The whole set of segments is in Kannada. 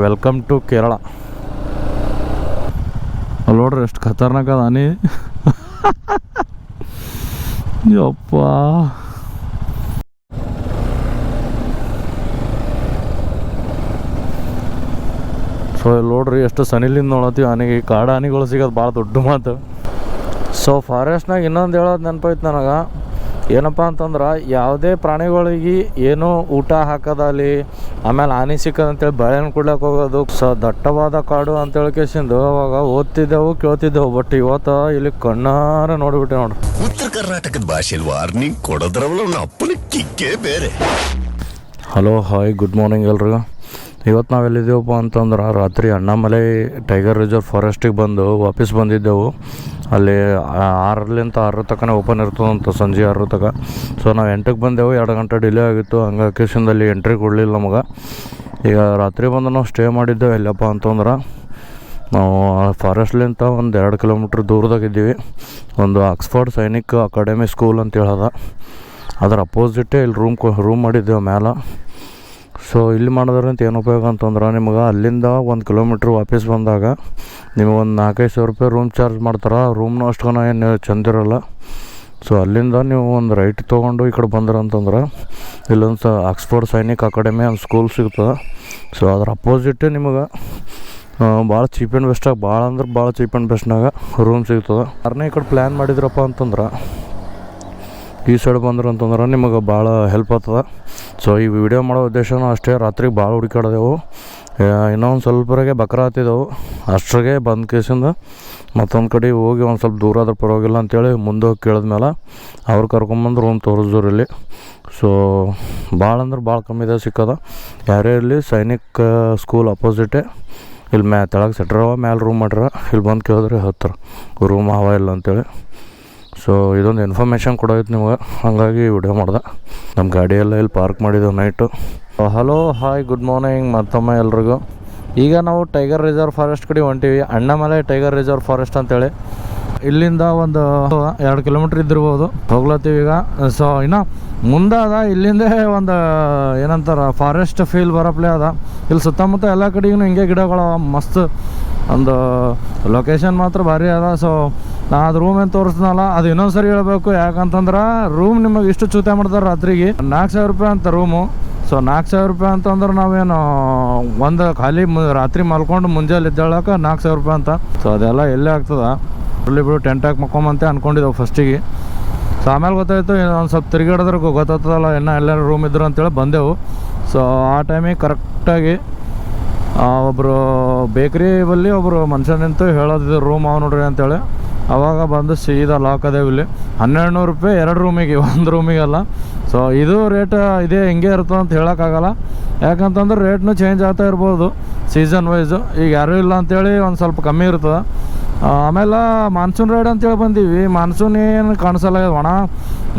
Welcome to Kerala. ಅಲ್ಲಿ ನೋಡ್ರಿ ಎಷ್ಟು ಖತರ್ನಾಕ್ ಅದ ಆನೆ. ಯಪ್ಪ ಸೊ ಇಲ್ಲಿ ನೋಡ್ರಿ ಎಷ್ಟು ಸನಿಲಿಂದ ನೋಡತ್ತೀವಿ ಆನೆಗೆ. ಕಾಡು ಆನೆಗಳು ಸಿಗೋದು ಭಾಳ ದೊಡ್ಡ ಮಾತು. ಸೊ ಫಾರೆಸ್ಟ್ನಾಗ ಇನ್ನೊಂದು ಹೇಳೋದು ನೆನಪೈತೆ ನನಗೆ. ಏನಪ್ಪ ಅಂತಂದ್ರೆ ಯಾವುದೇ ಪ್ರಾಣಿಗಳಿಗೆ ಏನೋ ಊಟ ಹಾಕೋದಲ್ಲಿ, ಆಮೇಲೆ ಆನೆ ಸಿಕ್ಕದಂತೇಳಿ ಬಳೆಯನ್ನು ಕೊಡ್ಲಿಕ್ಕೆ ಹೋಗೋದು. ದಟ್ಟವಾದ ಕಾಡು ಅಂತೇಳಿ ಕೇಸಿಂದು ಅವಾಗ ಓದ್ತಿದ್ದೆವು ಕೇಳ್ತಿದ್ದೆವು. ಬಟ್ ಇವತ್ತು ಇಲ್ಲಿ ಕಣ್ಣಾರ ನೋಡಿಬಿಟ್ಟೆ ನೋಡ್ರಿ. ಉತ್ತರ ಕರ್ನಾಟಕದ ಭಾಷೆಯಲ್ಲಿ ವಾರ್ನಿಂಗ್ ಕೊಡೋದ್ರವಲ್ಲ ಅಪ್ಪನ ಕಿಕ್ಕೇ ಬೇರೆ. ಹಲೋ ಹಾಯ್ ಗುಡ್ ಮಾರ್ನಿಂಗ್ ಎಲ್ರಿಗೂ. ಇವತ್ತು ನಾವೆಲ್ಲಿದ್ದೇವಪ್ಪ ಅಂತಂದ್ರೆ ರಾತ್ರಿ ಅಣ್ಣಾಮಲೈ ಟೈಗರ್ ರಿಸರ್ವ್ ಫಾರೆಸ್ಟಿಗೆ ಬಂದು ವಾಪಸ್ ಬಂದಿದ್ದೆವು. ಅಲ್ಲಿ 6 ತನಕ ಓಪನ್ ಇರ್ತದಂತ, ಸಂಜೆ 6 ತನಕ. ಸೊ ನಾವು 8ಕ್ಕೆ ಬಂದೆವು, 2 ಗಂಟೆ ಡಿಲೇ ಆಗಿತ್ತು. ಹಂಗೆ ಅಕೇಶನ್ದಲ್ಲಿ ಎಂಟ್ರಿ ಕೊಡಲಿಲ್ಲ ನಮಗೆ. ಈಗ ರಾತ್ರಿ ಬಂದು ನಾವು ಸ್ಟೇ ಮಾಡಿದ್ದೆವು ಎಲ್ಲಪ್ಪ ಅಂತಂದ್ರೆ ನಾವು ಫಾರೆಸ್ಟ್ಲಿಂತ ಒಂದು 2 ಕಿಲೋಮೀಟ್ರ್ ದೂರದಾಗಿದ್ದೀವಿ. ಒಂದು ಆಕ್ಸ್ಫರ್ಡ್ ಸೈನಿಕ್ ಅಕಾಡೆಮಿ ಸ್ಕೂಲ್ ಅಂತ ಹೇಳೋದ, ಅದರ ಅಪೋಸಿಟೇ ಇಲ್ಲಿ ರೂಮ್ ಮಾಡಿದ್ದೆವು ಮೇಲೆ. ಸೊ ಇಲ್ಲಿ ಮಾಡೋದ್ರಂತ ಏನು ಉಪಯೋಗ ಅಂತಂದ್ರೆ ನಿಮ್ಗೆ ಅಲ್ಲಿಂದ 1 ಕಿಲೋಮೀಟ್ರ್ ವಾಪಸ್ ಬಂದಾಗ ನಿಮಗೆ ಒಂದು 4-5 ರೂಪಾಯಿ ರೂಮ್ ಚಾರ್ಜ್ ಮಾಡ್ತಾರೆ. ರೂಮ್ನೂ ಅಷ್ಟೊಂದು ಏನು ಚಂದಿರಲ್ಲ. ಸೊ ಅಲ್ಲಿಂದ ನೀವು ಒಂದು ರೈಟ್ ತೊಗೊಂಡು ಈ ಕಡೆ ಬಂದ್ರಂತಂದ್ರೆ ಇಲ್ಲೊಂದು ಆಕ್ಸ್ಫರ್ಡ್ ಸೈನಿಕ್ ಅಕಾಡೆಮಿ ಒಂದು ಸ್ಕೂಲ್ ಸಿಗ್ತದೆ. ಸೊ ಅದ್ರ ಅಪೋಸಿಟೇ ನಿಮಗೆ ಭಾಳ ಚೀಪ್ ಆ್ಯಂಡ್ ಬೆಸ್ಟಾಗಿ, ಭಾಳ ಅಂದ್ರೆ ಭಾಳ ಚೀಪ್ ಆ್ಯಂಡ್ ಬೆಸ್ಟ್ನಾಗ ರೂಮ್ ಸಿಗ್ತದೆ. ಯಾರನ್ನೇ ಈ ಕಡೆ ಪ್ಲ್ಯಾನ್ ಮಾಡಿದ್ರಪ್ಪ ಅಂತಂದ್ರೆ ಈ ಸೈಡ್ ಬಂದ್ರೆ ಅಂತಂದ್ರೆ ನಿಮಗೆ ಭಾಳ ಹೆಲ್ಪ್ ಆಗ್ತದೆ. ಸೊ ಈ ವಿಡಿಯೋ ಮಾಡೋ ಉದ್ದೇಶನೂ ಅಷ್ಟೇ. ರಾತ್ರಿಗೆ ಭಾಳ ಹುಡುಕಾಡಿದೆವು, ಇನ್ನೊಂದು ಸ್ವಲ್ಪರಾಗೆ ಬಕ್ರ ಹತ್ತಿದೆವು. ಅಷ್ಟ್ರಾಗೆ ಬಂದ ಕೇಸಿಂದ ಮತ್ತೊಂದು ಕಡೆ ಹೋಗಿ ಒಂದು ಸ್ವಲ್ಪ ದೂರ ಆದ್ರೆ ಪರವಾಗಿಲ್ಲ ಅಂತೇಳಿ ಮುಂದೆ ಹೋಗಿ ಕೇಳಿದ್ಮೇಲೆ ಅವ್ರು ಕರ್ಕೊಂಬಂದು ರೂಮ್ ತೋರಿಸಿದ್ರು ಇಲ್ಲಿ. ಸೊ ಭಾಳ ಅಂದ್ರೆ ಭಾಳ ಕಮ್ಮಿ ಇದೆ ಸಿಕ್ಕದ. ಯಾರೇ ಇರಲಿ ಸೈನಿಕ್ ಸ್ಕೂಲ್ ಅಪೋಸಿಟೇ ಇಲ್ಲಿ ತೆಳಗೆ ಸೆಟ್ರವ ಮ್ಯಾಲೆ ರೂಮ್ ಮಾಡ್ಯಾರ. ಇಲ್ಲಿ ಬಂದು ಕೇಳಿದ್ರೆ ಹೇಳ್ತಾರೆ ರೂಮ್ ಅವ ಇಲ್ಲ ಅಂತೇಳಿ. ಸೊ ಇದೊಂದು ಇನ್ಫಾರ್ಮೇಷನ್ ಕೊಡೋಯ್ತು ನಿಮ್ಗೆ, ಹಾಗಾಗಿ ವಿಡಿಯೋ ಮಾಡ್ದೆ. ನಮ್ಮ ಗಾಡಿಯೆಲ್ಲ ಇಲ್ಲಿ ಪಾರ್ಕ್ ಮಾಡಿದ್ದೆವು night. Hello hi good morning ಮತ್ತೊಮ್ಮೆ ಎಲ್ರಿಗೂ. ಈಗ ನಾವು ಟೈಗರ್ ರಿಸರ್ವ್ ಫಾರೆಸ್ಟ್ ಕಡೆ ಹೊಂಟೀವಿ, ಅಣ್ಣಾಮಲೈ ಟೈಗರ್ ರಿಸರ್ವ್ ಫಾರೆಸ್ಟ್ ಅಂತೇಳಿ. ಇಲ್ಲಿಂದ ಒಂದು 2 ಕಿಲೋಮೀಟ್ರ್ ಇದ್ದಿರ್ಬೋದು, ಹೋಗ್ಲತ್ತೀವಿ ಈಗ. ಸೊ ಇನ್ನು ಮುಂದೆ ಅದ, ಇಲ್ಲಿಂದೇ ಒಂದು ಏನಂತಾರೆ ಫಾರೆಸ್ಟ್ ಫೀಲ್ ಬರಪ್ಲೇ ಅದ. ಇಲ್ಲಿ ಸುತ್ತಮುತ್ತ ಎಲ್ಲ ಕಡೆಗೂ ಹಿಂಗೆ ಗಿಡಗಳು ಮಸ್ತ್, ಒಂದು ಲೊಕೇಶನ್ ಮಾತ್ರ ಭಾರಿ ಅದ. ಸೊ ನಾ ಅದು ರೂಮ್ ಏನು ತೋರಿಸ್ನಲ್ಲ ಅದು ಇನ್ನೊಂದು ಸರಿ ಹೇಳ್ಬೇಕು. ಯಾಕಂತಂದ್ರೆ ರೂಮ್ ನಿಮಗೆ ಇಷ್ಟು ಚೂತೆ ಮಾಡ್ತಾರೆ ರಾತ್ರಿಗೆ 4,000 ರೂಪಾಯಿ ಅಂತ ರೂಮು. ಸೊ 4,000 ರೂಪಾಯಿ ಅಂತಂದ್ರೆ ನಾವೇನು ಒಂದು ಖಾಲಿ ರಾತ್ರಿ ಮಲ್ಕೊಂಡು ಮುಂಜಾನೆ ಇದ್ದಾಳಕ್ಕೆ 4,000 ರೂಪಾಯಿ ಅಂತ. ಸೊ ಅದೆಲ್ಲ ಎಲ್ಲೇ ಆಗ್ತದೆ. ಅಲ್ಲಿ ಬಿಡು ಟೆಂಟ್ ಹಾಕಿ ಮಕ್ಕೊಂಬಂತೆ ಅಂದ್ಕೊಂಡಿದ್ದೆವು ಫಸ್ಟಿಗೆ. ಸೊ ಆಮೇಲೆ ಗೊತ್ತಾಯಿತು ಒಂದು ಸ್ವಲ್ಪ ತಿರುಗಾಡಿದ್ರೆ ಗೊತ್ತಾಗ್ತದಲ್ಲ ಎಲ್ಲರೂ ರೂಮ್ ಇದ್ರು ಅಂತೇಳಿ ಬಂದೆವು. ಸೊ ಆ ಟೈಮಿಗೆ ಕರೆಕ್ಟಾಗಿ ಒಬ್ಬರು ಬೇಕ್ರಿ ಬಲ್ಲಿ ಒಬ್ಬರು ಮನುಷ್ಯ ನಿಂತು ಹೇಳೋದಿದ್ದು ರೂಮ್ ಅವ ನೋಡ್ರಿ ಅಂತೇಳಿ. ಅವಾಗ ಬಂದು ಸೀದಾ ಲಾಕ್ ಅದೇವು ಇಲ್ಲಿ. 1,200 ರೂಪಾಯಿ 2 ರೂಮಿಗೆ, 1 ರೂಮಿಗಲ್ಲ. ಸೊ ಇದು ರೇಟ್ ಇದೇ ಹಿಂಗೆ ಇರ್ತದೆ ಅಂತ ಹೇಳೋಕ್ಕಾಗಲ್ಲ. ಯಾಕಂತಂದ್ರೆ ರೇಟ್ನು ಚೇಂಜ್ ಆಗ್ತಾ ಇರ್ಬೋದು ಸೀಸನ್ ವೈಸು. ಈಗ ಯಾರೂ ಇಲ್ಲ ಅಂಥೇಳಿ ಒಂದು ಸ್ವಲ್ಪ ಕಮ್ಮಿ ಇರ್ತದೆ. ಆಮೇಲೆ ಮಾನ್ಸೂನ್ ರೈಡ್ ಅಂತೇಳಿ ಬಂದೀವಿ. ಮಾನ್ಸೂನ್ ಏನು ಕಾಣಿಸಲ್ಲ, ಒಣ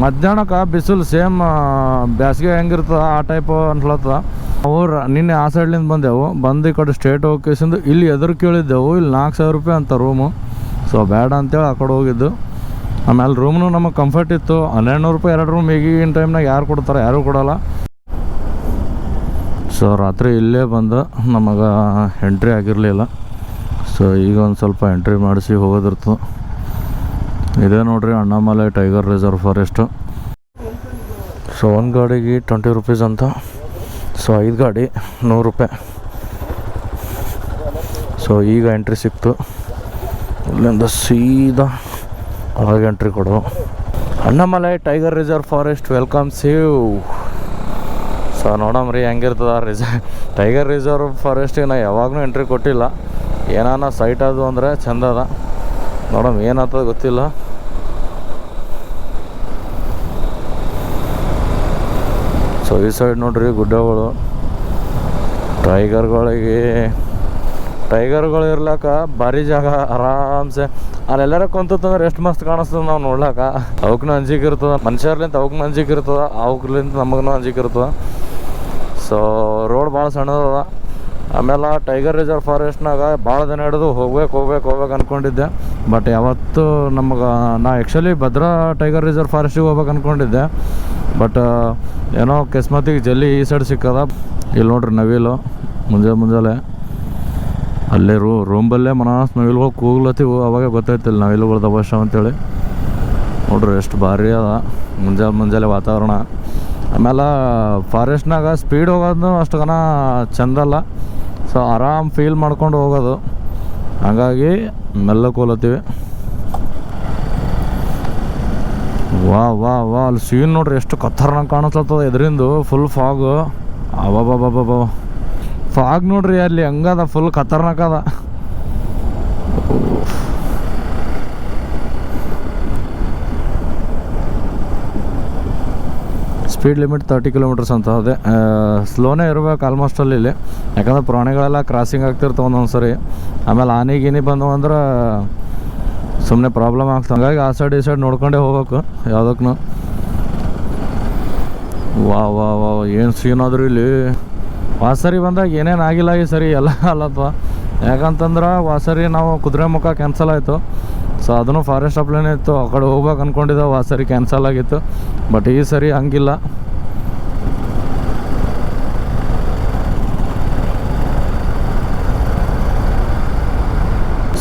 ಮಧ್ಯಾಹ್ನಕ್ಕೆ ಬಿಸಿಲು ಸೇಮ್ ಬೇಸಿಗೆ ಹೆಂಗಿರ್ತದೆ ಆ ಟೈಪು ಅನ್ಸ್ಲತ್ತದ. ಅವ್ರು ನಿನ್ನೆ ಆ ಸೈಡ್ಲಿಂದ ಬಂದೆವು, ಬಂದು ಈ ಕಡೆ ಸ್ಟೇಟ್ ಹೋಗಿಸಿಂದು ಇಲ್ಲಿ ಎದುರು ಕೇಳಿದ್ದೆವು. ಇಲ್ಲಿ 4,000 ರೂಪಾಯಿ ಅಂತ ರೂಮು. ಸೊ ಬೇಡ ಅಂತೇಳಿ ಆ ಕಡೆ ಹೋಗಿದ್ದು. ಆಮೇಲೆ ರೂಮ್ನು ನಮಗೆ ಕಂಫರ್ಟ್ ಇತ್ತು. 1,200 ರೂಪಾಯಿ 2 ರೂಮ್ ಈಗಿನ ಟೈಮ್ನಾಗ ಯಾರು ಕೊಡ್ತಾರೆ? ಯಾರೂ ಕೊಡೋಲ್ಲ. ಸೊ ರಾತ್ರಿ ಇಲ್ಲೇ ಬಂದು ನಮಗೆ ಎಂಟ್ರಿ ಆಗಿರಲಿಲ್ಲ. ಸೊ ಈಗ ಒಂದು ಸ್ವಲ್ಪ ಎಂಟ್ರಿ ಮಾಡಿಸಿ ಹೋಗೋದಿರ್ತದೆ. ಇದೇ ನೋಡ್ರಿ Annamalai tiger reserve forest. So ಒಂದು ಗಾಡಿಗೆ 20 ರೂಪೀಸ್ ಅಂತ. ಸೊ 5 ಗಾಡಿ 100 ರೂಪಾಯಿ. ಸೊ ಈಗ ಎಂಟ್ರಿ ಸಿಕ್ತು. ಇಲ್ಲಿಂದ ಸೀದಾ ಒಳಗೆ ಎಂಟ್ರಿ ಕೊಡು. Annamalai tiger reserve forest welcome you. So ನೋಡಮ್ರಿ ಹೆಂಗಿರ್ತದ ಟೈಗರ್ ರಿಸರ್ವ್ ಫಾರೆಸ್ಟಿಗೆ ನಾ ಯಾವಾಗಲೂ ಎಂಟ್ರಿ ಕೊಟ್ಟಿಲ್ಲ. ಏನಾನ ಸೈಟ್ ಅದು ಅಂದರೆ ಚಂದ ಅದ. ನೋಡಮ್ ಏನಾಗ್ತದೆ ಗೊತ್ತಿಲ್ಲ. ಸೊ ಈ ಸೈಡ್ ನೋಡ್ರಿ ಗುಡ್ಡಗಳು. ಟೈಗರ್ಗಳು ಇರ್ಲಾಕ ಭಾರಿ ಜಾಗ, ಆರಾಮ್ಸೆ ಅಲ್ಲೆಲ್ಲರ ಕುಂತಂದ್ರೆ ಎಷ್ಟು ಮಸ್ತ್ ಕಾಣಿಸ್ತದೆ ನಾವು ನೋಡ್ಲಾಕ. ಅವಕ್ಕೂ ಅಂಜಿಕೆ ಇರ್ತದೆ, ಮನುಷ್ಯರ್ಲಿಂತ ಅವಕ್ಕೂ ಅಂಜಿಕೆ ಇರ್ತದೆ, ಅವಕ್ಲಿಂತ ನಮಗೂ ಅಂಜಿಕೆ ಇರ್ತದೆ. ಸೊ ರೋಡ್ ಭಾಳ ಸಣ್ಣದದ. ಆಮೇಲೆ ಟೈಗರ್ ರಿಸರ್ವ್ ಫಾರೆಸ್ಟ್ನಾಗ ಭಾಳ ದಿನ ಹಿಡಿದು ಹೋಗ್ಬೇಕು ಅಂದ್ಕೊಂಡಿದ್ದೆ. ಬಟ್ ಯಾವತ್ತು ನಮಗೆ ನಾ ಆ್ಯಕ್ಚುಲಿ ಭದ್ರಾ ಟೈಗರ್ ರಿಸರ್ವ್ ಫಾರೆಸ್ಟಿಗೆ ಹೋಗ್ಬೇಕು ಅಂದ್ಕೊಂಡಿದ್ದೆ. ಬಟ್ ಏನೋ ಅಕಸ್ಮಾತಿಗೆ ಜಲ್ಲಿ ಈ ಸೈಡ್ ಸಿಕ್ಕದ. ಇಲ್ಲಿ ನೋಡ್ರಿ ನವಿಲು ಮುಂಜಾನೆ ಅಲ್ಲೇ ರೂಮ್ಬಲ್ಲೇ ಮನಸ್ ನಾವಿಲ್ಗಳು ಕೂಗ್ಲತ್ತೀವಿ, ಅವಾಗ ಗೊತ್ತಾಯ್ತಿಲ್ಲ ನಾವಿಲ್ಗಳು ದಬಾಷ ಅಂತೇಳಿ. ನೋಡ್ರಿ ಎಷ್ಟು ಭಾರಿ ಅದ ಮುಂಜಾನೆ ವಾತಾವರಣ. ಆಮೇಲೆ ಫಾರೆಸ್ಟ್ನಾಗ ಸ್ಪೀಡ್ ಹೋಗೋದು ಅಷ್ಟು ಗನ ಚೆಂದಲ್ಲ, ಸೊ ಆರಾಮ್ ಫೀಲ್ ಮಾಡ್ಕೊಂಡು ಹೋಗೋದು, ಹಾಗಾಗಿ ಮೆಲ್ಲಕ್ಕೆ ಹೋಲತ್ತೀವಿ. ವಾ ವಾ ವಾ ಅಲ್ಲಿ ಸೀನ್ ನೋಡ್ರಿ ಎಷ್ಟು ಖತರ್ನಾಗ ಕಾಣಿಸ್ಲತ್ತದ ಎದ್ರಿಂದು. ಫುಲ್ ಫಾಗು, ಅಬಾಬಾಬಾಬಾ ಫಾಗ್ ನೋಡ್ರಿ ಅಲ್ಲಿ ಹಂಗದ, ಫುಲ್ ಖತರ್ನಾಕ್ ಅದ. ಸ್ಪೀಡ್ ಲಿಮಿಟ್ 30 ಕಿಲೋಮೀಟರ್ಸ್ ಅಂತ. ಅದೇ ಸ್ಲೋನೇ ಇರಬೇಕು ಆಲ್ಮೋಸ್ಟ್ ಇಲ್ಲಿ, ಯಾಕಂದ್ರೆ ಪ್ರಾಣಿಗಳೆಲ್ಲ ಕ್ರಾಸಿಂಗ್ ಆಗ್ತಿರ್ತಾವೆ ಒಂದೊಂದು ಸರಿ. ಆಮೇಲೆ ಆನೆ ಗಿನಿ ಬಂದವು ಅಂದ್ರೆ ಸುಮ್ಮನೆ ಪ್ರಾಬ್ಲಮ್ ಆಗ್ತದೆ. ಹಂಗಾಗಿ ಆ ಸೈಡ್ ಈ ಸೈಡ್ ನೋಡ್ಕೊಂಡೇ ಹೋಗ್ಬೇಕು ಯಾವುದಕ್ಕೂ. ವಾ ವಾ ವಾ ಏನು ಸೀನ್ ಆದ್ರೂ ಇಲ್ಲಿ. ವಾಸರಿ ಬಂದಾಗ ಏನೇನು ಆಗಿಲ್ಲ ಈ ಸರಿ ಎಲ್ಲ ಅಲ್ಲತ್ವ, ಯಾಕಂತಂದ್ರೆ ವಾಸರಿ ನಾವು ಕುದುರೆಮುಖ ಕ್ಯಾನ್ಸಲ್ ಆಯಿತು. ಸೊ ಅದನ್ನು ಫಾರೆಸ್ಟ್ ಅಪ್ಲೈನೇ ಇತ್ತು, ಆ ಕಡೆ ಹೋಗ್ಬೇಕು ಅಂದ್ಕೊಂಡಿದ್ದೆ, ವಾಸರಿ ಕ್ಯಾನ್ಸಲ್ ಆಗಿತ್ತು. ಬಟ್ ಈ ಸರಿ ಹಂಗಿಲ್ಲ.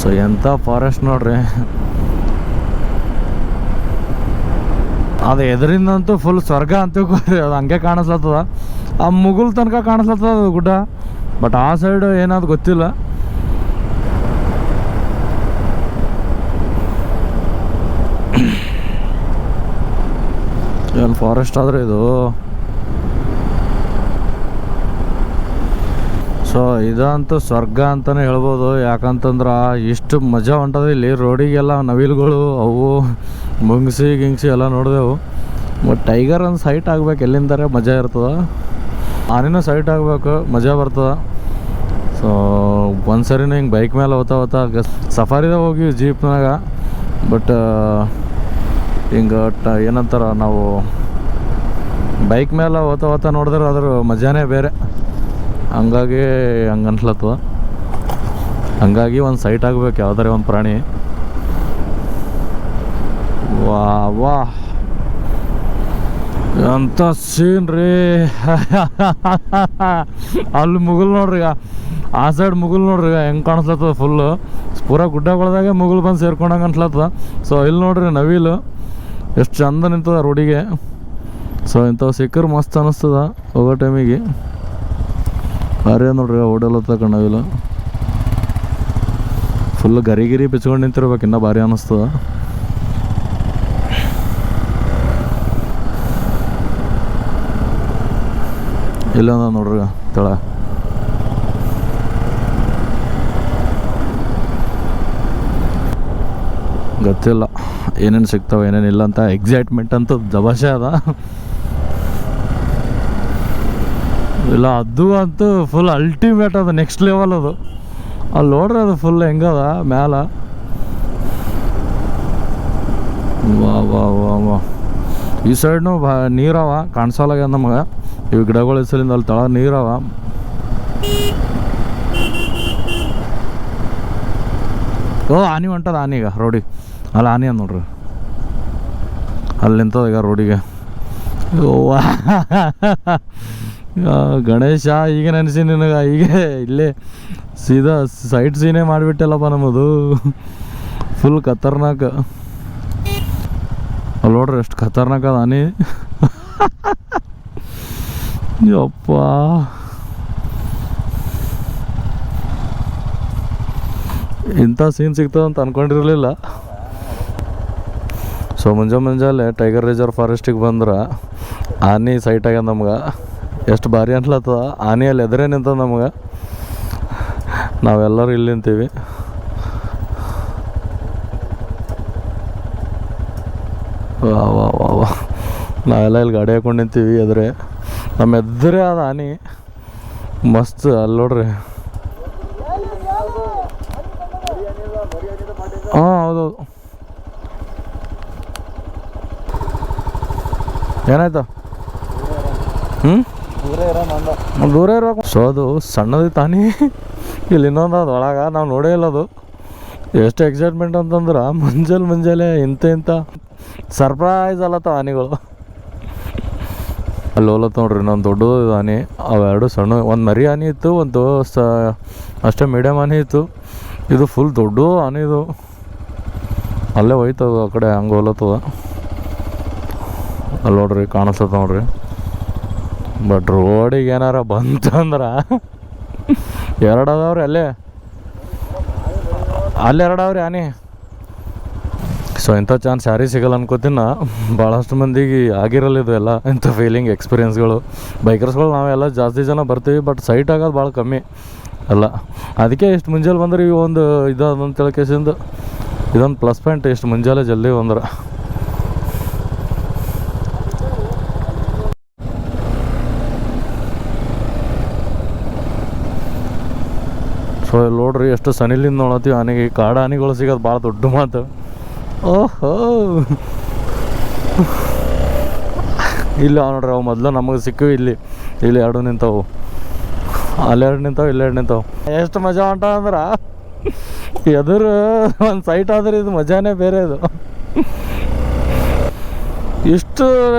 ಸೊ ಎಂಥ ಫಾರೆಸ್ಟ್ ನೋಡ್ರಿ. ಅದು ಎದರಿಂದಂತೂ ಫುಲ್ ಸ್ವರ್ಗ ಅಂತೀವಿ, ಅದು ಹಂಗೆ ಕಾಣಿಸ್ಲತ್ತದ. ಆ ಮುಗುಲ್ ತನಕ ಕಾಣಿಸ್ಲತ್ತದ ಅದು ಗುಡ್ಡ, ಬಟ್ ಆ ಸೈಡ್ ಏನಾದ್ರು ಗೊತ್ತಿಲ್ಲ. ಏನು ಫಾರೆಸ್ಟ್ ಆದರೆ ಇದು. ಸೊ ಇದಂತೂ ಸ್ವರ್ಗ ಅಂತಲೇ ಹೇಳ್ಬೋದು, ಯಾಕಂತಂದ್ರೆ ಇಷ್ಟು ಮಜಾ ಹೊಂಟದ ಇಲ್ಲಿ. ರೋಡಿಗೆಲ್ಲ ನವಿಲುಗಳು ಅವು ಮುಂಗ್ಸಿ ಗಿಂಗ್ಸಿ ಎಲ್ಲ ನೋಡಿದೆವು. ಬಟ್ ಟೈಗರ್ ಒಂದು ಸೈಟ್ ಆಗ್ಬೇಕು, ಎಲ್ಲಿಂದರೆ ಮಜಾ ಇರ್ತದೆ. ಆನೆನೂ ಸೈಟ್ ಆಗಬೇಕು, ಮಜಾ ಬರ್ತದೆ. ಸೊ ಒಂದು ಸರಿನೂ ಹಿಂಗೆ ಬೈಕ್ ಮೇಲೆ ಹೋಗ್ತಾ ಸಫಾರಿದಾಗ ಹೋಗಿ ಜೀಪ್ನಾಗ. ಬಟ್ ಹಿಂಗೆ ಏನಂತಾರ, ನಾವು ಬೈಕ್ ಮೇಲೆ ಹೋಗ್ತಾ ನೋಡಿದ್ರೆ ಅದ್ರ ಮಜಾನೇ ಬೇರೆ. ಹಂಗಾಗಿ ಹಂಗೆ ಅನ್ಸ್ಲತ್ತದ. ಹಂಗಾಗಿ ಒಂದು ಸೈಟ್ ಆಗ್ಬೇಕು ಯಾವ್ದಾರ ಒಂದು ಪ್ರಾಣಿ. ವಾ ವಾ ಅಂತ ಸೀನ್ ರೀ. ಅಲ್ಲಿ ಮುಗುಲ್ ನೋಡ್ರಿ, ಆ ಸೈಡ್ ಮುಗುಲ್ ನೋಡ್ರಿ ಹೆಂಗೆ ಕಾಣಿಸ್ಲತ್ತದ. ಫುಲ್ಲು ಪೂರಾ ಗುಡ್ಡಗಳದಾಗೆ ಮುಗುಲ್ ಬಂದು ಸೇರ್ಕೊಂಡಂಗೆ ಅನ್ಸ್ಲತ್ತದ. ಸೊ ಇಲ್ಲಿ ನೋಡ್ರಿ ನವಿಲು ಎಷ್ಟು ಚಂದ ನಿಂತದ ರೋಡಿಗೆ. ಸೊ ಇಂಥವು ಸಿಕ್ಕರು ಮಸ್ತ್ ಅನ್ನಿಸ್ತದ ಹೋಗೋ ಟೈಮಿಗೆ. ಭಾರಿ ನೋಡ್ರಿ ಓಡಲತ್ತ ನವಿಲು. ಫುಲ್ ಗರಿ ಬಿಚ್ಕೊಂಡು ನಿಂತಿರ್ಬೇಕು, ಇನ್ನೂ ಭಾರಿ ಅನ್ನಿಸ್ತದ. ಇಲ್ಲೊಂದ ನೋಡ್ರಿ ತಳ. ಗೊತ್ತಿಲ್ಲ ಏನೇನು ಸಿಗ್ತಾವೆ ಏನೇನಿಲ್ಲ ಅಂತ. ಎಕ್ಸೈಟ್ಮೆಂಟ್ ಅಂತೂ ಜಬಾಷೆ ಅದ. ಇಲ್ಲ ಅದು ಅಂತೂ ಫುಲ್ ಅಲ್ಟಿಮೇಟ್ ಅದು, ನೆಕ್ಸ್ಟ್ ಲೆವೆಲ್ ಅದು. ಅಲ್ಲಿ ನೋಡ್ರಿ ಅದು ಫುಲ್ ಹೆಂಗದ ಮ್ಯಾಲ. ವಾ ವಾ ವಾ ವಾ ಈ ಸೈಡ್ನು ನೀರವ ಕಾಣಿಸೋಲಾಗ್ಯದ ನಮಗೆ. ಇವು ಗಿಡಗಳ ಹೆಸರಿಂದ ಅಲ್ಲಿ ತಳ ನೀರವ. ಓ ಆನೆ ಹೊಂಟದ, ಆನೀಗ ರೋಡಿಗೆ. ಅಲ್ಲಿ ಆನೆ ಅಂದ್ ನೋಡ್ರಿ, ಅಲ್ಲಿ ನಿಂತದ ಈಗ ರೋಡಿಗೆ. ಗಣೇಶ ಈಗ ನೆನೆಸಿ ನಿನಗೆ, ಈಗ ಇಲ್ಲೇ ಸೀದಾ ಸೈಡ್ ಸೀನೇ ಮಾಡಿಬಿಟ್ಟಲ್ಲಪ್ಪ ನಮ್ಮದು. ಫುಲ್ ಖತರ್ನಾಕ್. ಅಲ್ಲಿ ನೋಡ್ರಿ ಎಷ್ಟು ಖತರ್ನಾಕ್ ಅದ ಆನೆ. ಯಪ್ಪ ಇಂಥ ಸೀನ್ ಸಿಗ್ತದಂತ ಅಂದ್ಕೊಂಡಿರಲಿಲ್ಲ. ಸೊ ಮುಂಜಾನೆ ಟೈಗರ್ ರಿಸರ್ವ್ ಫಾರೆಸ್ಟಿಗೆ ಬಂದ್ರೆ ಆನೆ ಸೈಟ್ ಆಗ್ಯದ ನಮ್ಗೆ. ಎಷ್ಟು ಭಾರಿ ಅನ್ಲತ್ತದ. ಆನೆಯಲ್ಲಿ ಎದುರೇ ನಿಂತದ ನಮ್ಗೆ. ನಾವೆಲ್ಲರೂ ಇಲ್ಲಿ ನಿಂತೀವಿ. ವಾ ವಾ ವಾ ವಾ ನಾವೆಲ್ಲ ಇಲ್ಲಿ ಗಾಡಿ ಹಾಕೊಂಡು ನಿಂತೀವಿ. ಎದುರೇ ನಮ್ಮ ಎದುರೇ ಅದ ಆನೆ ಮಸ್ತ್. ಅಲ್ಲಿ ನೋಡ್ರಿ. ಹಾಂ ಹೌದೌದು. ಏನಾಯ್ತು? ದೂರ ಇರ್ಬೇಕು. ಸೊ ಅದು ಸಣ್ಣದು ತಾನೇ. ಇಲ್ಲಿ ಇನ್ನೊಂದು ಅದು ಒಳಗೆ ನಾವು ನೋಡೇ ಇಲ್ಲ ಅದು. ಎಷ್ಟು ಎಕ್ಸೈಟ್ಮೆಂಟ್ ಅಂತಂದ್ರೆ ಮುಂಜಾನೆ ಇಂಥ ಸರ್ಪ್ರೈಸ್ ಅಲ್ಲತ್ತ ಆನೆಗಳು. ಅಲ್ಲಿ ಹೋಲತ್ ನೋಡ್ರಿ ಇನ್ನೊಂದು ದೊಡ್ಡದು ಆನೆ, ಅವೆರಡು ಸಣ್ಣ, ಒಂದು ಮರಿ ಆನೆ ಇತ್ತು, ಒಂದು ಅಷ್ಟೇ ಮೀಡಿಯಮ್ ಆನೆ ಇತ್ತು. ಇದು ಫುಲ್ ದೊಡ್ಡ ಆನೆ ಇದು, ಅಲ್ಲೇ ಹೋಯ್ತದ ಆ ಕಡೆ ಹಂಗೆ ಹೋಲತ್ತದ. ಅಲ್ಲಿ ನೋಡ್ರಿ ಕಾಣಿಸ್ತದ ನೋಡ್ರಿ. ಬಟ್ ರೋಡಿಗೆ ಏನಾರ ಬಂತಂದ್ರೆ ಎರಡು ಅದಾವ್ರಿ ಅಲ್ಲೇ ಎರಡವ್ರಿ ಆನೆ. ಸೊ ಇಂಥ ಚಾನ್ಸ್ ಯಾರಿಗೆ ಸಿಗಲ್ಲ ಅನ್ಕೋತೀನಿ ನಾ. ಭಾಳಷ್ಟು ಮಂದಿಗೆ ಆಗಿರಲ್ಲ ಇದು ಎಲ್ಲ ಇಂಥ ಫೀಲಿಂಗ್ ಎಕ್ಸ್ಪೀರಿಯೆನ್ಸ್ಗಳು. ಬೈಕರ್ಸ್ಗಳು ನಾವೆಲ್ಲ ಜಾಸ್ತಿ ಜನ ಬರ್ತೀವಿ, ಬಟ್ ಸೈಟ್ ಆಗೋದು ಭಾಳ ಕಮ್ಮಿ ಅಲ್ಲ. ಅದಕ್ಕೆ ಇಷ್ಟು ಮುಂಜಾನೆ ಬಂದ್ರೆ ಈ ಒಂದು ಇದಂತ ತಿಳ್ಕೇಸಿಂದ ಇದೊಂದು ಪ್ಲಸ್ ಪಾಯಿಂಟ್, ಇಷ್ಟು ಮುಂಜಾನೆ ಜಲ್ದಿ ಬಂದ್ರೆ. ಸೊ ಇಲ್ಲಿ ನೋಡ್ರಿ ಎಷ್ಟು ಸನಿಲಿಂದ ನೋಡತ್ತೀವಿ ಆನೆಗೆ. ಕಾಡು ಆನೆಗಳು ಸಿಗೋದು ಭಾಳ ದೊಡ್ಡ ಮಾತು. ಓಹೋ ಇಲ್ಲ ನೋಡ್ರಿ, ಅವು ಮೊದಲು ನಮಗೆ ಸಿಕ್ಕಿವಿ. ಇಲ್ಲಿ ಎರಡು ನಿಂತವು, ಅಲ್ಲೆರಡು ನಿಂತಾವೆ, ಇಲ್ಲೆರಡು ನಿಂತಾವೆ. ಎಷ್ಟು ಮಜಾ ಹೊಂಟ ಅಂದ್ರೆ ಎದುರು ಒಂದು ಸೈಟ್ ಆದ್ರೆ ಇದು ಮಜಾನೇ ಬೇರೆ. ಇದು ಇಷ್ಟು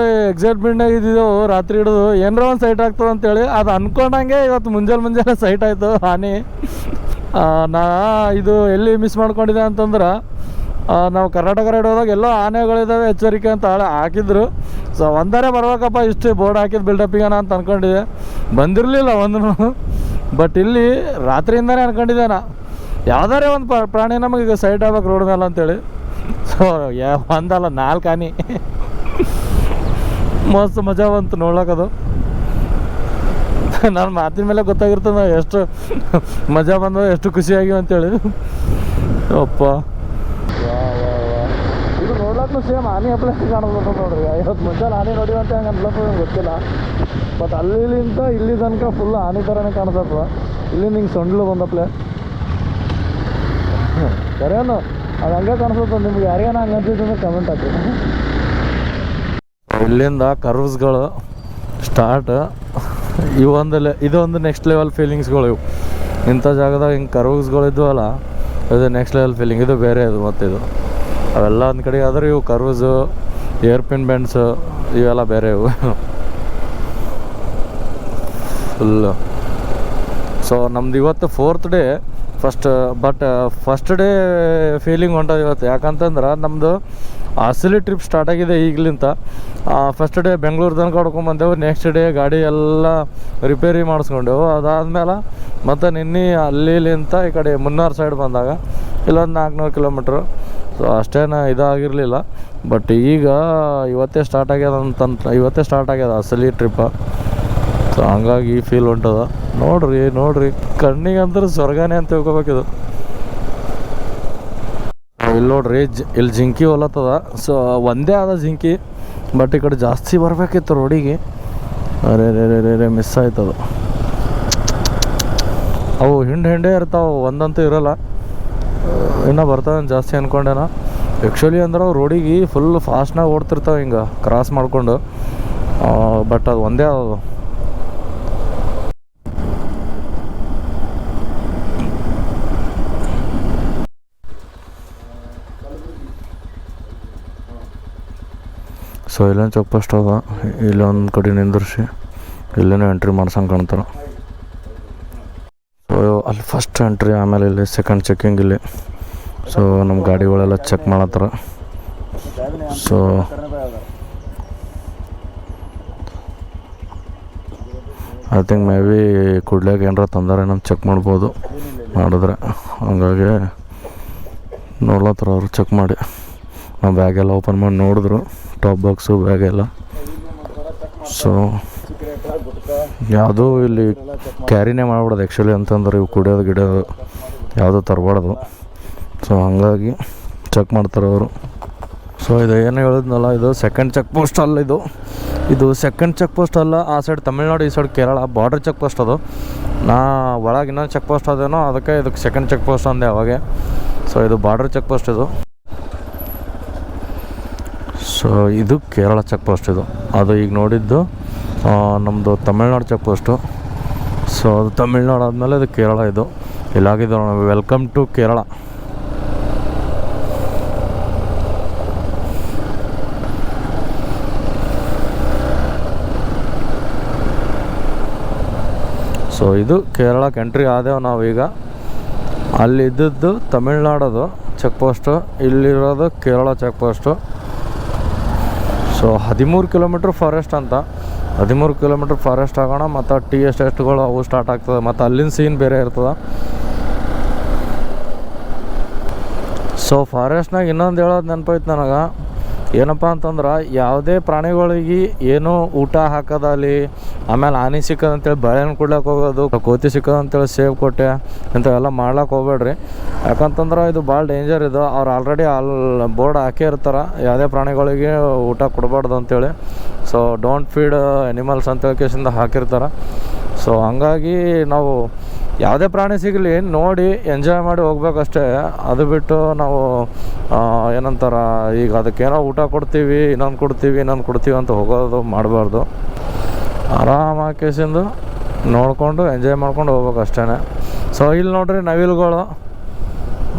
ಎಕ್ಸೈಟ್ಮೆಂಟಾಗಿ ಇದ್ದಿದ್ದೆವು ರಾತ್ರಿ ಹಿಡಿದು ಏನರ ಒಂದು ಸೈಟ್ ಆಗ್ತದೆ ಅಂತೇಳಿ. ಅದು ಅಂದ್ಕೊಂಡಂಗೆ ಇವತ್ತು ಮುಂಜಾನೆ ಸೈಟ್ ಆಯಿತು ಆನೆ. ನಾ ಇದು ಎಲ್ಲಿ ಮಿಸ್ ಮಾಡ್ಕೊಂಡಿದ್ದೆ ಅಂತಂದ್ರೆ, ನಾವು ಕರ್ನಾಟಕ ರೈಡ್ ಹೋದಾಗ ಎಲ್ಲೋ ಆನೆಗಳಿದ್ದಾವೆ ಎಚ್ಚರಿಕೆ ಅಂತ ಹಾಕಿದ್ರು. ಸೊ ಒಂದರೆ ಬರ್ಬೇಕಪ್ಪ ಇಷ್ಟು ಬೋರ್ಡ್ ಹಾಕಿದ್ದು ಬಿಲ್ಡಪ್ಪಿಗೆ ಅಂತ ಅಂದ್ಕೊಂಡಿದ್ದೆ, ಬಂದಿರಲಿಲ್ಲ ಒಂದು. ಬಟ್ ಇಲ್ಲಿ ರಾತ್ರಿಯಿಂದನೇ ಅಂದ್ಕೊಂಡಿದ್ದೆ ನಾ, ಯಾವ್ದಾರೇ ಒಂದು ಪ್ರಾಣಿ ನಮಗೆ ಸೈಟ್ ಆಗ್ಬೇಕು ರೋಡ್ ಮೇಲೆ ಅಂತೇಳಿ. ಸೊ ಒಂದಲ್ಲ 4 ಆನೆ. ಮಸ್ತ್ ಮಜಾ ಬಂತು ನೋಡ್ಲಕ್ಕದು. ನನ್ನ ಮಾತಿನ ಮೇಲೆ ಗೊತ್ತಾಗಿರ್ತದೆ ಎಷ್ಟು ಮಜಾ ಬಂದ, ಎಷ್ಟು ಖುಷಿಯಾಗಿವೆ ಅಂತೇಳಿ. ಅಪ್ಪ ಇದು ನೋಡ್ಲಕ್ಕೂ ಸೇಮ್ ಆನೆ ಹಪ್ಪಳ ಕಾಣಿಸ್ಬೇಕು ನೋಡ್ರಿ. ಇವತ್ತು ಮುಂಜಾನೆ ಆನೆ ನೋಡಿವಿ ಅಂತ ಹೆಂಗೆ ಅನ್ಲಕ್ಕ ಗೊತ್ತಿಲ್ಲ. ಬಟ್ ಅಲ್ಲಿಂದ ಇಲ್ಲಿ ತನಕ ಫುಲ್ ಆನೆ ಥರನೇ ಕಾಣಿಸ್ತದ. ಇಲ್ಲಿಂದ ಹಿಂಗೆ ಸೊಂಡ್ಲು ಬಂದಪ್ಲೆ ಸರಿಯಾನು ಅದು ಹಂಗೆ ಕಾಣಿಸ್ತದೆ. ನಿಮ್ಗೆ ಯಾರಿಗಾನ ಹಂಗೆ ಅನ್ಸಿದ್ರೆ ಕಮೆಂಟ್ ಹಾಕಿ. ಇಲ್ಲಿಂದ ಕರ್ವ್ಸ್ಗಳು ಸ್ಟಾರ್ಟ್. ಇದೊಂದು ನೆಕ್ಸ್ಟ್ ಲೆವೆಲ್ ಫೀಲಿಂಗ್ಸ್ಗಳು ಇವು. ಇಂಥ ಜಾಗದಾಗ ಹಿಂಗೆ ಕರ್ವ್ಸ್ಗಳು ಇದ್ವಲ್ಲ, ಇದು ನೆಕ್ಸ್ಟ್ ಲೆವೆಲ್ ಫೀಲಿಂಗ್. ಇದು ಬೇರೆ ಅದು ಮತ್ತಿದು ಅವೆಲ್ಲ ಒಂದು ಕಡೆ ಆದ್ರೆ ಇವು ಕರ್ವ್ಸು, ಏರ್ಪಿನ್ ಬೆಂಡ್ಸು ಇವೆಲ್ಲ ಬೇರೆ ಇವು ಫುಲ್ಲು. ಸೊ ನಮ್ದು ಇವತ್ತು 4th day first day feeling ಹೊಂಟದ ಇವತ್ತು. ಯಾಕಂತಂದ್ರೆ ನಮ್ಮದು ಅಸಲಿ ಟ್ರಿಪ್ ಸ್ಟಾರ್ಟ್ ಆಗಿದೆ ಈಗಲಿಂತ. ಫಸ್ಟ್ ಡೇ ಬೆಂಗಳೂರು ತನಕ ಹೊಡ್ಕೊಂಬಂದೆವು. ನೆಕ್ಸ್ಟ್ ಡೇ ಗಾಡಿ ಎಲ್ಲ ರಿಪೇರಿ ಮಾಡಿಸ್ಕೊಂಡೆವು. ಅದಾದಮೇಲೆ ಮತ್ತು ನಿನ್ನೆ ಅಲ್ಲಿಂತ ಈ ಕಡೆ ಮುನ್ನಾರ್ ಸೈಡ್ ಬಂದಾಗ ಇಲ್ಲೊಂದು 400 ಕಿಲೋಮೀಟ್ರು. ಸೊ ಅಷ್ಟೇನು ಇದಾಗಿರಲಿಲ್ಲ. ಬಟ್ ಈಗ ಇವತ್ತೇ ಸ್ಟಾರ್ಟ್ ಆಗ್ಯದ ಅಸಲಿ ಟ್ರಿಪ್ಪ. ಸೊ ಹಂಗಾಗಿ ಫೀಲ್ ಹೊಂಟದ. ನೋಡ್ರಿ ಕಣ್ಣಿಗಂದ್ರೆ ಸ್ವರ್ಗನೇ ಅಂತ ತಿಳ್ಕೊಬೇಕಿದು. ಇಲ್ಲಿ ನೋಡ್ರಿ ಇಲ್ಲಿ ಜಿಂಕಿ ಹೊಲತ್ತದ. ಸೊ ಒಂದೇ ಆದ ಜಿಂಕಿ, ಬಟ್ ಈ ಕಡೆ ಜಾಸ್ತಿ ಬರಬೇಕಿತ್ತು ರೋಡಿಗೆ. ಅರೆ ಮಿಸ್ ಆಯ್ತದು. ಅವು ಹಿಂಡೆ ಇರ್ತಾವೆ, ಒಂದಂತೂ ಇರೋಲ್ಲ. ಇನ್ನೂ ಬರ್ತಾವೆ ಜಾಸ್ತಿ ಅಂದ್ಕೊಂಡೇನ. ಆ್ಯಕ್ಚುಲಿ ಅಂದ್ರೆ ಅವು ರೋಡಿಗೆ ಫುಲ್ ಫಾಸ್ಟ್ನಾಗ ಓಡ್ತಿರ್ತಾವೆ ಹಿಂಗೆ ಕ್ರಾಸ್ ಮಾಡಿಕೊಂಡು. ಬಟ್ ಅದು ಒಂದೇ ಅದು. ಸೊ ಇಲ್ಲೊಂದು ಚೆಕ್ ಪೋಸ್ಟ್ ಅದ, ಇಲ್ಲೊಂದು ಕಡೆ ನಿಂದಿರ್ಸಿ ಇಲ್ಲೇನೋ ಎಂಟ್ರಿ ಮಾಡ್ಸಂಗೆ ಕಾಣ್ತಾರೆ. ಸೊ ಅಲ್ಲಿ ಫಸ್ಟ್ ಎಂಟ್ರಿ, ಆಮೇಲೆ ಇಲ್ಲಿ ಸೆಕೆಂಡ್ ಚೆಕ್ಕಿಂಗ್ ಇಲ್ಲಿ. ಸೊ ನಮ್ಮ ಗಾಡಿಗಳೆಲ್ಲ ಚೆಕ್ ಮಾಡತ್ತಾರ. So I think maybe ಕುಡ್ಲಾಗ ಏನಾರ ತಂದಾರೆ ನಮ್ಮ ಚೆಕ್ ಮಾಡ್ಬೋದು ಮಾಡಿದ್ರೆ. ಹಂಗಾಗಿ ನೋಡ್ಲತ್ತಾರ ಅವರು ಚೆಕ್ ಮಾಡಿ. ನಾವು ಬ್ಯಾಗೆಲ್ಲ ಓಪನ್ ಮಾಡಿ ನೋಡಿದ್ರು, ಟಾಪ್ ಬಾಕ್ಸು ಬ್ಯಾಗೆಲ್ಲ. ಸೊ ಯಾವುದೂ ಇಲ್ಲಿ ಕ್ಯಾರಿನೇ ಮಾಡ್ಬಿಡೋದು ಆ್ಯಕ್ಚುಲಿ. ಅಂತಂದ್ರೆ ಇವು ಗಿಡೋದು ಯಾವುದೂ ತರಬಾರ್ದು. ಸೊ ಹಂಗಾಗಿ ಚೆಕ್ ಮಾಡ್ತಾರೆ ಅವರು. ಸೊ ಇದು ಏನು ಹೇಳಿದ್ನಲ್ಲ, ಇದು ಸೆಕೆಂಡ್ ಚೆಕ್ ಪೋಸ್ಟ್ ಅಲ್ಲ. ಇದು ಸೆಕೆಂಡ್ ಚೆಕ್ ಪೋಸ್ಟ್ ಅಲ್ಲ. ಆ ಸೈಡ್ ತಮಿಳ್ನಾಡು, ಈ side Kerala border check post ಅದು. ಒಳಗೆ ಇನ್ನೊಂದು ಚೆಕ್ ಪೋಸ್ಟ್ ಅದೇನೋ, ಅದಕ್ಕೆ ಇದಕ್ಕೆ ಸೆಕೆಂಡ್ ಚೆಕ್ ಪೋಸ್ಟ್ ಅಂದೆ ಅವಾಗೆ. ಸೊ ಇದು ಬಾರ್ಡರ್ ಚೆಕ್ ಪೋಸ್ಟ್ ಇದು. ಸೊ ಇದು ಕೇರಳ ಚೆಕ್ ಪೋಸ್ಟ್ ಇದು. ಅದು ಈಗ ನೋಡಿದ್ದು ನಮ್ಮದು ತಮಿಳ್ನಾಡು ಚೆಕ್ ಪೋಸ್ಟು. ಸೊ ಅದು ತಮಿಳ್ನಾಡು ಆದಮೇಲೆ ಇದು ಕೇರಳ. ಇದು ಇಲ್ಲಾಗಿದ್ದು ವೆಲ್ಕಮ್ ಟು ಕೇರಳ. ಸೊ ಇದು ಕೇರಳಕ್ಕೆ ಎಂಟ್ರಿ ಆದೇವು ನಾವೀಗ. ಅಲ್ಲಿ ಇದ್ದದ್ದು ತಮಿಳ್ನಾಡದು ಚೆಕ್ ಪೋಸ್ಟು, ಇಲ್ಲಿರೋದು Kerala check post. So 13 kilometre forest ಅಂತ, 13 ಕಿಲೋಮೀಟ್ರ್ ಫಾರೆಸ್ಟ್ ಆಗೋಣ. ಮತ್ತು ಟೀ ಎಸ್ಟೇಟ್ಗಳು ಅವು ಸ್ಟಾರ್ಟ್ ಆಗ್ತದೆ, ಮತ್ತು ಅಲ್ಲಿನ ಸೀನ್ ಬೇರೆ ಇರ್ತದೆ. ಸೊ ಫಾರೆಸ್ಟ್ನಾಗ ಇನ್ನೊಂದು ಹೇಳೋದು ನೆನಪೈತೆ ನನಗೆ, ಏನಪ್ಪ ಅಂತಂದ್ರೆ ಯಾವುದೇ ಪ್ರಾಣಿಗಳಿಗೆ ಏನೂ ಊಟ ಹಾಕೋದಲ್ಲಿ, ಆಮೇಲೆ ಆನೆ ಸಿಕ್ಕದಂತೇಳಿ ಬಾಳೆಹಣ್ಣು ಕೊಡ್ಲಿಕ್ಕೆ ಹೋಗೋದು, ಕೋತಿ ಸಿಕ್ಕದಂತೇಳಿ ಸೇವ್ ಕೊಟ್ಟೆ ಇಂಥವೆಲ್ಲ ಮಾಡ್ಲಿಕ್ಕೆ ಹೋಗ್ಬೇಡ್ರಿ. ಯಾಕಂತಂದ್ರೆ ಇದು ಭಾಳ ಡೇಂಜರ್ ಇದು. ಅವ್ರು ಆಲ್ರೆಡಿ ಬೋರ್ಡ್ ಹಾಕೇ ಇರ್ತಾರೆ ಯಾವುದೇ ಪ್ರಾಣಿಗಳಿಗೆ ಊಟ ಕೊಡಬಾರ್ದು ಅಂತೇಳಿ. ಸೊ ಡೋಂಟ್ ಫೀಡ್ ಎನಿಮಲ್ಸ್ ಅಂತೇಳಿ ಕೇಸಿಂದ ಹಾಕಿರ್ತಾರೆ. ಸೊ ಹಂಗಾಗಿ ನಾವು ಯಾವುದೇ ಪ್ರಾಣಿ ಸಿಗಲಿ ನೋಡಿ ಎಂಜಾಯ್ ಮಾಡಿ ಹೋಗ್ಬೇಕಷ್ಟೇ. ಅದು ಬಿಟ್ಟು ನಾವು ಏನಂತಾರ, ಈಗ ಅದಕ್ಕೇನೋ ಊಟ ಕೊಡ್ತೀವಿ, ಇನ್ನೊಂದು ಕೊಡ್ತೀವಿ ಅಂತ ಹೋಗೋದು ಮಾಡಬಾರ್ದು. ಆರಾಮಾಗಿ ಕೇಸಿಂದು ನೋಡಿಕೊಂಡು ಎಂಜಾಯ್ ಮಾಡ್ಕೊಂಡು ಹೋಗ್ಬೇಕು ಅಷ್ಟೇ. ಸೊ ಇಲ್ಲಿ ನೋಡ್ರಿ ನವಿಲುಗಳು,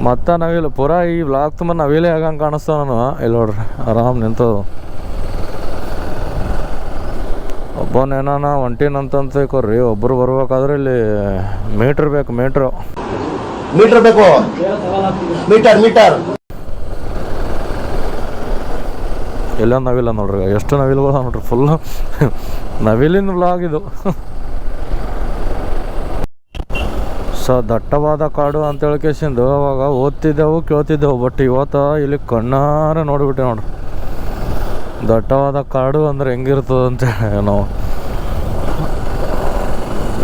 ಮತ್ತು ನವಿಲು ಪೂರಾ ಈ ವ್ಲಾಗ್ ತುಂಬ ನವಿಲೇ ಆಗಂಗೆ ಕಾಣಿಸ್ತಾವ ನಾನು. ಇಲ್ಲಿ ನೋಡ್ರಿ ಆರಾಮ್ ನಿಂತದು. ಒಬ್ಬನೇನ ಹೊಂಟಿನಂತ ಕೊರ್ರಿ, ಒಬ್ಬರು ಬರ್ಬೇಕಾದ್ರೆ ಇಲ್ಲಿ ಮೀಟ್ರ್ ಬೇಕು. ಮೀಟ್ರ್ ಬೇಕು, ಮೀಟರ್. ಎಲ್ಲೊಂದು ನವಿಲ ನೋಡ್ರಿ, ಎಷ್ಟು ನವಿಲುಗಳು ನೋಡ್ರಿ, ಫುಲ್ ನವಿಲಿನ ವ್ಲಾಗ್ ಇದು. ಸೊ ದಟ್ಟವಾದ ಕಾಡು ಅಂತೇಳಿ ಕೇಸಿಂದು ಅವಾಗ ಓದ್ತಿದ್ದೆವು ಕೇಳ್ತಿದ್ದೆವು. ಬಟ್ ಇವತ್ತು ಇಲ್ಲಿ ಕಣ್ಣಾರೆ ನೋಡಿಬಿಟ್ಟೆ ನೋಡ್ರಿ, ದಟ್ಟವಾದ ಕಾಡು ಅಂದ್ರೆ ಹೆಂಗಿರ್ತದೆ ಅಂತೇಳಿ. ನಾವು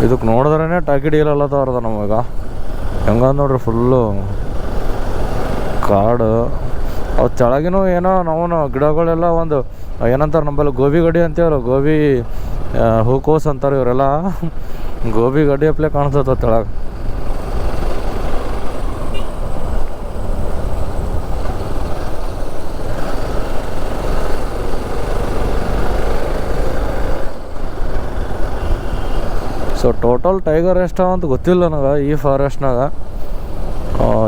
ಇದಕ್ಕೆ ನೋಡಿದ್ರೇ ಟಾಕಿ ಡೀಲಲ್ಲತ್ತವ್ರದ ನಮಗ ಹೆಂಗ ನೋಡ್ರಿ, ಫುಲ್ಲು ಕಾಡು. ಅವು ಕೆಳಗಿನೂ ಏನೋ ನಾವು ಗಿಡಗಳೆಲ್ಲ ಒಂದು ಏನಂತಾರೆ ನಮ್ಮಲ್ಲಿ ಗೋಬಿ ಗಡ್ಡಿ ಅಂತೇವ್ರು, ಗೋಬಿ ಹೂಕೋಸ್ ಅಂತಾರೆ ಇವರೆಲ್ಲ. ಗೋಬಿ ಗಡ್ಡಿ ಅಪ್ಲೆ ಕಾಣಿಸ್ತದ ತೆಳಗೆ. ಸೊ ಟೋಟಲ್ ಟೈಗರ್ ಎಷ್ಟಾವ ಅಂತ ಗೊತ್ತಿಲ್ಲ ನನಗೆ ಈ ಫಾರೆಸ್ಟ್ನಾಗ.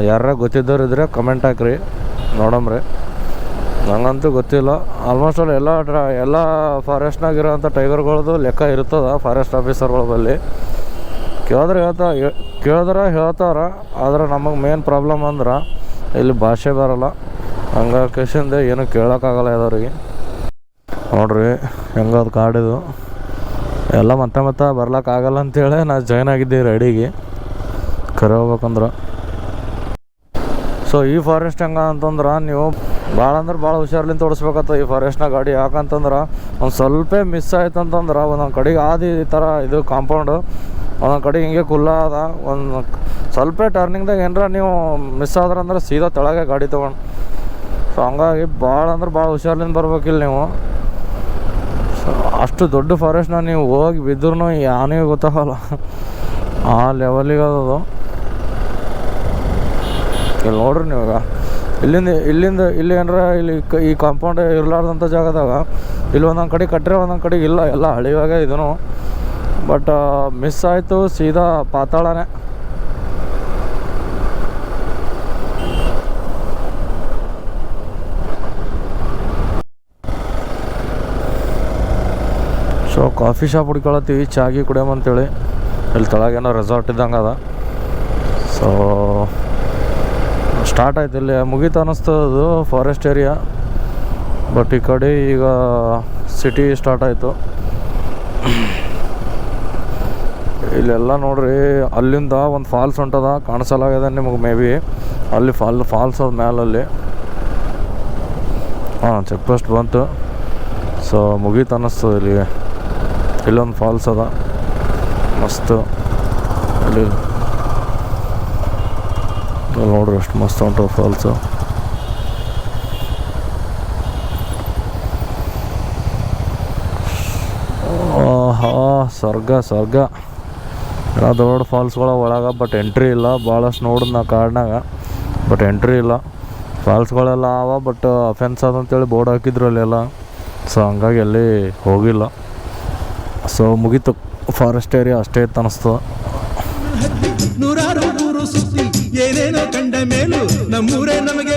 ಯಾರ ಗೊತ್ತಿದ್ದವ್ರು ಇದ್ರೆ ಕಮೆಂಟ್ ಹಾಕ್ರಿ, ನೋಡಮ್ರಿ. ನಂಗಂತೂ ಗೊತ್ತಿಲ್ಲ. ಆಲ್ಮೋಸ್ಟ್ ಅಲ್ಲಿ ಎಲ್ಲ ಫಾರೆಸ್ಟ್ನಾಗಿರೋಂಥ ಟೈಗರ್ಗಳದ್ದು ಲೆಕ್ಕ ಇರ್ತದೆ ಫಾರೆಸ್ಟ್ ಆಫೀಸರ್ಗಳ ಬಳಿ. ಕೇಳಿದ್ರೆ ಹೇಳ್ತಾರ. ಆದ್ರೆ ನಮಗೆ ಮೇನ್ ಪ್ರಾಬ್ಲಮ್ ಅಂದ್ರೆ ಇಲ್ಲಿ ಭಾಷೆ ಬರೋಲ್ಲ, ಹಂಗಾಗಿ ಕೇಸಿಂದ ಏನು ಕೇಳೋಕ್ಕಾಗಲ್ಲ ಯಾವ್ದವ್ರಿಗೆ. ನೋಡ್ರಿ ಹೆಂಗದು ಕಾಡಿದು ಎಲ್ಲ. ಮತ್ತೆ ಬರ್ಲಿಕ್ಕಾಗಲ್ಲ ಅಂತೇಳಿ ನಾನು ಜಾಯ್ನ್ ಆಗಿದ್ದೀವಿ ರೈಡಿಗೆ ಕರೆ ಹೋಗ್ಬೇಕಂದ್ರೆ. ಸೊ ಈ ಫಾರೆಸ್ಟ್ ಹೆಂಗ ಅಂತಂದ್ರೆ ನೀವು ಭಾಳ ಹುಷಾರ್ಲಿಂದ ಓಡಿಸ್ಬೇಕತ್ತ ಈ ಫಾರೆಸ್ಟ್ನಾಗ ಗಾಡಿ. ಯಾಕಂತಂದ್ರೆ ಒಂದು ಸ್ವಲ್ಪ ಮಿಸ್ ಆಯ್ತು ಅಂತಂದ್ರೆ ಒಂದೊಂದು ಕಡೆಗೆ ಈ ಥರ ಇದು ಕಾಂಪೌಂಡು, ಒಂದೊಂದು ಕಡೆಗೆ ಹಿಂಗೆ ಕುಲ್ಲ ಅದ. ಒಂದು ಸ್ವಲ್ಪ ಟರ್ನಿಂಗ್ದಾಗ ಏನಾರ ನೀವು ಮಿಸ್ ಆದ್ರಂದ್ರೆ ಸೀದಾ ತೆಳಗೆ ಗಾಡಿ ತೊಗೊಂಡು. ಸೊ ಹಂಗಾಗಿ ಭಾಳ ಹುಷಾರ್ಲಿಂದ ಬರ್ಬೇಕಿಲ್ಲ ನೀವು. ಅಷ್ಟು ದೊಡ್ಡ ಫಾರೆಸ್ಟ್ನ ನೀವು ಹೋಗಿ ಬಿದ್ದರೂ ಯಾನಿಗೆ ಗೊತ್ತಾಗಲ್ಲ, ಆ ಲೆವೆಲಿಗೆ ಅದದು. ಇಲ್ಲಿ ನೋಡ್ರಿ ನೀವಾಗ ಇಲ್ಲಿ ಏನಾರ ಈ ಕಾಂಪೌಂಡ್ ಇರಲಾರ್ದಂಥ ಜಾಗದಾಗ ಇಲ್ಲಿ ಒಂದೊಂದು ಕಡೆ ಕಟ್ಟರೆ ಒಂದೊಂದು ಕಡೆಗೆ ಇಲ್ಲ, ಎಲ್ಲ ಹಳಿವಾಗ ಇದೂ. ಬಟ್ ಮಿಸ್ ಆಯಿತು, ಸೀದಾ ಪಾತಾಳನೇ. ಸೊ ಕಾಫಿ ಶಾಪ್ ಹುಡ್ಕೊಳತ್ತೀವಿ, ಚಾಗಿ ಕುಡಿಯಮಂತೇಳಿ. ಇಲ್ಲಿ ತೆಳಗೇನೋ ರೆಸಾರ್ಟ್ ಇದ್ದಂಗೆ ಅದ. ಸೊ ಸ್ಟಾರ್ಟ್ ಆಯ್ತು, ಇಲ್ಲಿ ಮುಗೀತು ಅನ್ನಿಸ್ತದು ಫಾರೆಸ್ಟ್ ಏರಿಯಾ. ಬಟ್ ಈ ಕಡೆ ಈಗ ಸಿಟಿ ಸ್ಟಾರ್ಟ್ ಆಯಿತು. ಇಲ್ಲೆಲ್ಲ ನೋಡ್ರಿ, ಅಲ್ಲಿಂದ ಒಂದು ಫಾಲ್ಸ್ ಹೊಂಟದ, ಕಾಣಿಸಲಾಗ್ಯದ ನಿಮಗೆ ಮೇ ಬಿ. ಅಲ್ಲಿ ಫಾಲ್ಸ್ ಅದ ಮ್ಯಾಲಲ್ಲಿ. ಚೆಕ್ ಪೋಸ್ಟ್ ಬಂತು. ಸೊ ಮುಗೀತು ಅನ್ನಿಸ್ತದೆ ಇಲ್ಲಿಗೆ. ಇಲ್ಲೊಂದು ಫಾಲ್ಸ್ ಅದ ಮಸ್ತು. ಇಲ್ಲಿ ನೋಡ್ರಿ ಎಷ್ಟು ಮಸ್ತ್ ಉಂಟು ಫಾಲ್ಸು. ಸ್ವರ್ಗ. ಎಲ್ಲ ದೊಡ್ಡ ಫಾಲ್ಸ್ಗಳ ಒಳಗೆ, ಬಟ್ ಎಂಟ್ರಿ ಇಲ್ಲ. ಭಾಳಷ್ಟು ನೋಡಿದ್ ನಾ ಕಾಡ್ನಾಗ, ಬಟ್ ಎಂಟ್ರಿ ಇಲ್ಲ. ಫಾಲ್ಸ್ಗಳೆಲ್ಲ ಅವ, ಬಟ್ ಅಫೆನ್ಸ್ ಅದಂತೇಳಿ ಬೋರ್ಡ್ ಹಾಕಿದ್ರು ಅಲ್ಲೆಲ್ಲ. ಸೊ ಹಂಗಾಗಿ ಅಲ್ಲಿ ಹೋಗಿಲ್ಲ. ಸೊ ಮುಗೀತು ಫಾರೆಸ್ಟ್ ಏರಿಯಾ, ಅಷ್ಟೇ ಇತ್ತು ಅನ್ನಿಸ್ತದೆ. ನೂರಾರು ಊರು ಸುತ್ತಿ ಏನೇನೋ ಕಂಡ ಮೇಲೂ ನಮ್ಮೂರೇ ನಮಗೆ